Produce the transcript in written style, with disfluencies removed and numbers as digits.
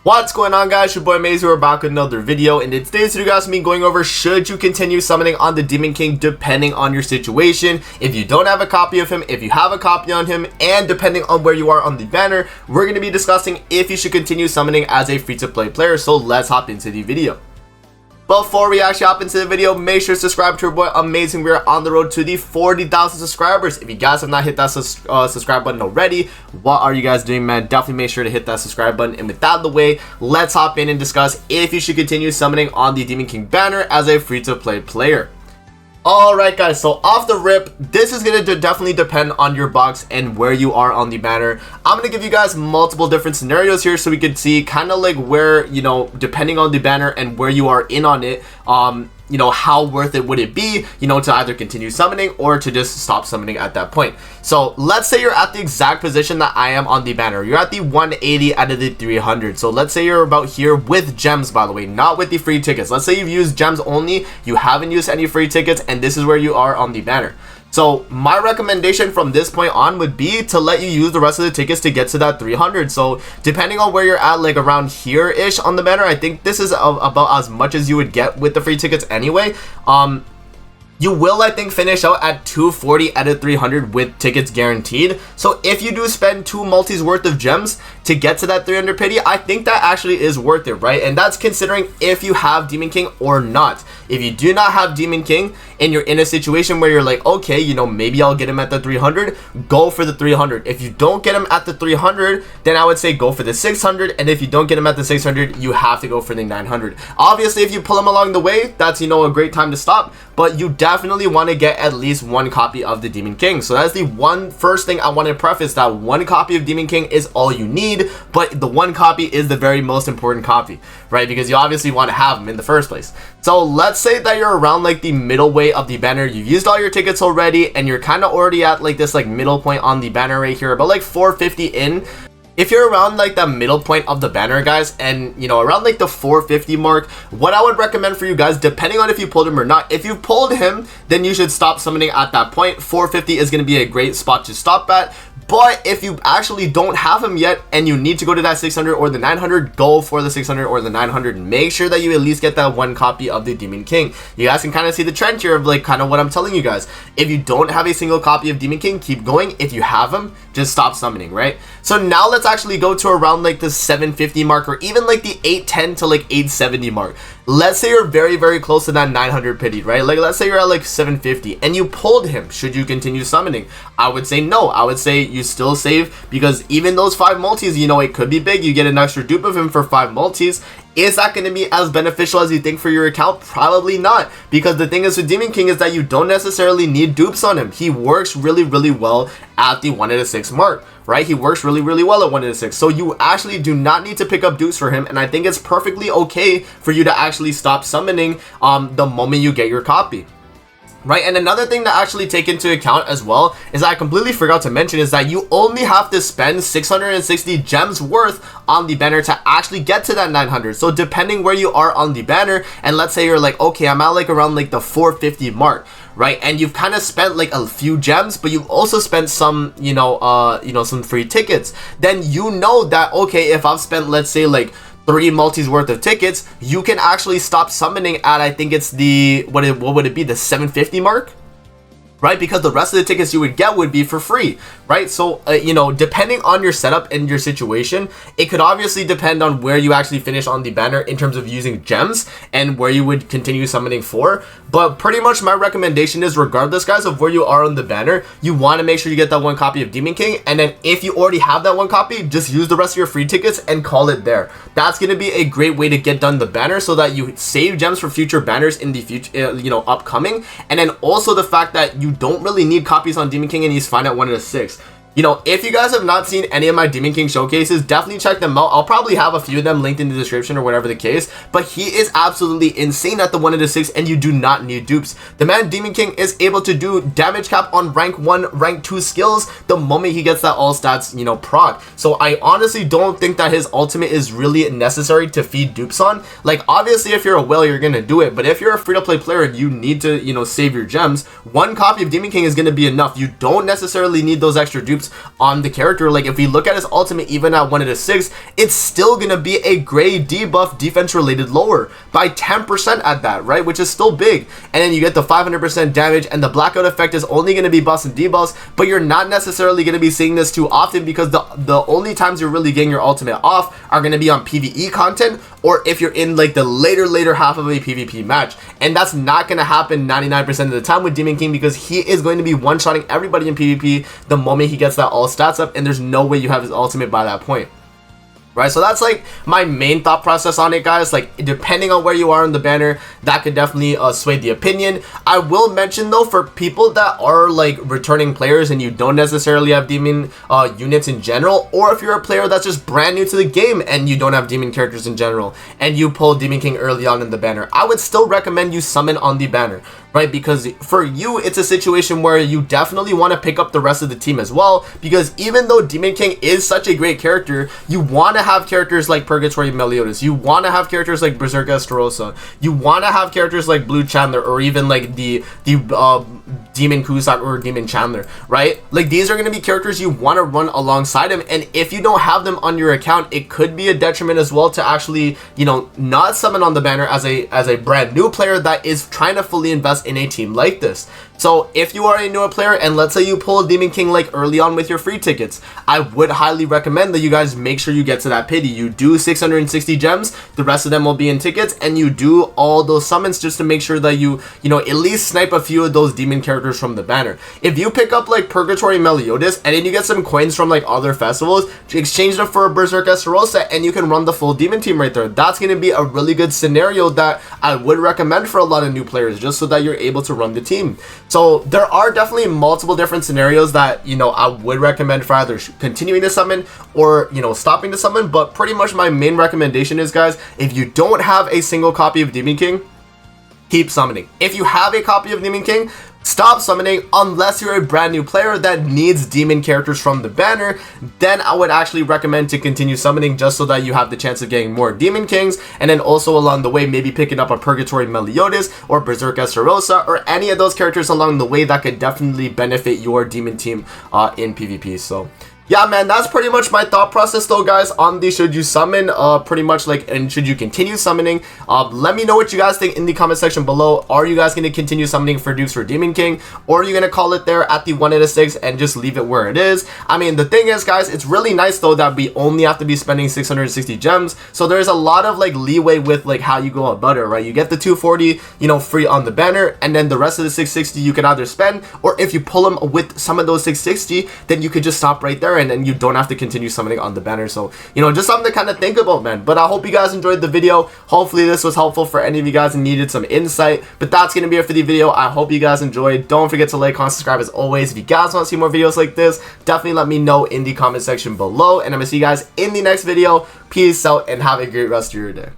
What's going on, guys? Your boy Maze. We're back with another video, and in today's video, guys, me going over should you continue summoning on the Demon King depending on your situation. If you don't have a copy of him, if you have a copy on him, and depending on where you are on the banner, we're going to be discussing if you should continue summoning as a free-to-play player. So let's hop into the video. Before we actually hop into the video, make sure to subscribe to our boy Amazing. We are on the road to the 40,000 subscribers. If you guys have not hit that subscribe button already, what are you guys doing, man? Definitely make sure to hit that subscribe button. And with that out of the way, let's hop in and discuss if you should continue summoning on the Demon King banner as a free-to-play player. Alright, guys, so off the rip, this is going to definitely depend on your box and where you are on the banner. I'm going to give you guys multiple different scenarios here so we can see kind of like where, you know, depending on the banner and where you are in on it, you know, how worth it would it be, you know, to either continue summoning or to just stop summoning at that point. So let's say you're at the exact position that I am on the banner. You're at the 180 out of the 300. So let's say you're about here with gems, by the way, not with the free tickets. Let's say you've used gems only, you haven't used any free tickets, and this is where you are on the banner. So my recommendation from this point on would be to let you use the rest of the tickets to get to that 300. So depending on where you're at, like around here ish on the banner, I think this is about as much as you would get with the free tickets anyway. You will, I think, finish out at 240 out of 300 with tickets guaranteed. So if you do spend 2 multis worth of gems to get to that 300 pity, I think that actually is worth it, right? And that's considering if you have Demon King or not. If you do not have Demon King and you're in a situation where you're like, okay, you know, maybe I'll get him at the 300, go for the 300. If you don't get him at the 300, then I would say go for the 600. And if you don't get him at the 600, you have to go for the 900. Obviously, if you pull him along the way, that's, you know, a great time to stop. But you definitely want to get at least 1 copy of the Demon King. So that's the first thing I want to preface, that 1 copy of Demon King is all you need, but the 1 copy is the very most important copy, right? Because you obviously want to have them in the first place. So let's say that you're around like the middle way of the banner. You've used all your tickets already and you're kind of already at like this like middle point on the banner right here, about like 450 in. If you're around like the middle point of the banner, guys, and you know, around like the 450 mark, what I would recommend for you guys, depending on if you pulled him or not, if you pulled him, then you should stop summoning at that point. 450 is going to be a great spot to stop at. But if you actually don't have him yet and you need to go to that 600 or the 900, go for the 600 or the 900. Make sure that you at least get that 1 copy of the Demon King. You guys can kind of see the trend here of like kind of what I'm telling you guys. If you don't have a single copy of Demon King, keep going. If you have him, just stop summoning, right? So now let's actually go to around like the 750 mark or even like the 810 to like 870 mark. Let's say you're very, very close to that 900 pity, right? Like let's say you're at like 750 and you pulled him. Should you continue summoning? I would say no. I would say you still save, because even those 5 multis, you know, it could be big. You get an extra dupe of him for 5 multis. Is that going to be as beneficial as you think for your account? Probably not, because the thing is with Demon King is that you don't necessarily need dupes on him. He works really, really well at the 1 out of 6 mark, right? He works really, really well at 1 out of 6. So you actually do not need to pick up dupes for him, and I think it's perfectly okay for you to actually stop summoning the moment you get your copy. Right, and another thing to actually take into account as well is I completely forgot to mention is that you only have to spend 660 gems worth on the banner to actually get to that 900. So depending where you are on the banner, and let's say you're like, okay, I'm at like around like the 450 mark, right? And you've kind of spent like a few gems, but you've also spent some, you know, some free tickets. Then you know that, okay, if I've spent, let's say like 3 multis worth of tickets, you can actually stop summoning at, I think it's the, what would it be, the 750 mark, right? Because the rest of the tickets you would get would be for free, right? So, you know, depending on your setup and your situation, it could obviously depend on where you actually finish on the banner in terms of using gems and where you would continue summoning for. But pretty much my recommendation is, regardless, guys, of where you are on the banner, you want to make sure you get that 1 copy of Demon King. And then if you already have that 1 copy, just use the rest of your free tickets and call it there. That's going to be a great way to get done the banner so that you save gems for future banners in the future, you know, upcoming. And then also the fact that you don't really need copies on Demon King and he's fine at 1 out of 6. You know, if you guys have not seen any of my Demon King showcases, definitely check them out. I'll probably have a few of them linked in the description or whatever the case, but he is absolutely insane at the 1 out of 6 and you do not need dupes. The man Demon King is able to do damage cap on rank 1, rank 2 skills the moment he gets that all stats, you know, proc. So I honestly don't think that his ultimate is really necessary to feed dupes on. Like, obviously if you're a whale, you're gonna do it, but if you're a free-to-play player and you need to, you know, save your gems, 1 copy of Demon King is gonna be enough. You don't necessarily need those extra dupes cards on the character. Like if we look at his ultimate, even at 1 out of 6, it's still gonna be a gray debuff defense related lower by 10% at that, right? Which is still big. And then you get the 500% damage, and the blackout effect is only gonna be buffs and debuffs, but you're not necessarily gonna be seeing this too often, because the only times you're really getting your ultimate off are gonna be on PvE content, or if you're in like the later half of a PvP match. And that's not gonna happen 99% of the time with Demon King, because he is going to be one-shotting everybody in PvP the moment he gets that all stats up, and there's no way you have his ultimate by that point. Right, so that's like my main thought process on it, guys. Like depending on where you are in the banner, that could definitely sway the opinion. I will mention though, for people that are like returning players and you don't necessarily have demon units in general, or if you're a player that's just brand new to the game and you don't have demon characters in general, and you pull Demon King early on in the banner, I would still recommend you summon on the banner, right? Because for you, it's a situation where you definitely want to pick up the rest of the team as well, because even though Demon King is such a great character, you want to have characters like Purgatory Meliodas, you want to have characters like Berserk Estarossa, you want to have characters like Blue Chandler, or even like the Demon Kusak or Demon Chandler, right? Like these are going to be characters you want to run alongside him, and if you don't have them on your account, it could be a detriment as well to actually, you know, not summon on the banner as a brand new player that is trying to fully invest in a team like this. So if you are a newer player and let's say you pull a Demon King like early on with your free tickets, I would highly recommend that you guys make sure you get to that pity. You do 660 gems, the rest of them will be in tickets, and you do all those summons just to make sure that you know, at least snipe a few of those demon characters from the banner. If you pick up like Purgatory Meliodas and then you get some coins from like other festivals, exchange them for a Berserk Estarossa, and you can run the full demon team right there. That's going to be a really good scenario that I would recommend for a lot of new players, just so that you're able to run the team. So there are definitely multiple different scenarios that, you know, I would recommend for either continuing to summon or, you know, stopping to summon. But pretty much my main recommendation is, guys, if you don't have a single copy of Demon King, keep summoning. If you have a copy of Demon King, stop summoning unless you're a brand new player that needs demon characters from the banner. Then I would actually recommend to continue summoning, just so that you have the chance of getting more Demon Kings, and then also along the way maybe picking up a Purgatory Meliodas or Berserk Estarossa or any of those characters along the way that could definitely benefit your demon team in PvP. So yeah, man, that's pretty much my thought process though, guys, on the should you summon, pretty much like, and should you continue summoning. Let me know what you guys think in the comment section below. Are you guys going to continue summoning for Dukes for Demon King, or are you going to call it there at the 1 out of 6 and just leave it where it is? I mean, the thing is, guys, it's really nice though that we only have to be spending 660 gems, so there's a lot of like leeway with like how you go about it, right? You get the 240, you know, free on the banner, and then the rest of the 660 you can either spend, or if you pull them with some of those 660, then you could just stop right there, and then you don't have to continue summoning on the banner. So, you know, just something to kind of think about, man. But I hope you guys enjoyed the video. Hopefully this was helpful for any of you guys and needed some insight. But that's going to be it for the video. I hope you guys enjoyed. Don't forget to like, comment, subscribe as always. If you guys want to see more videos like this, definitely let me know in the comment section below. And I'm going to see you guys in the next video. Peace out and have a great rest of your day.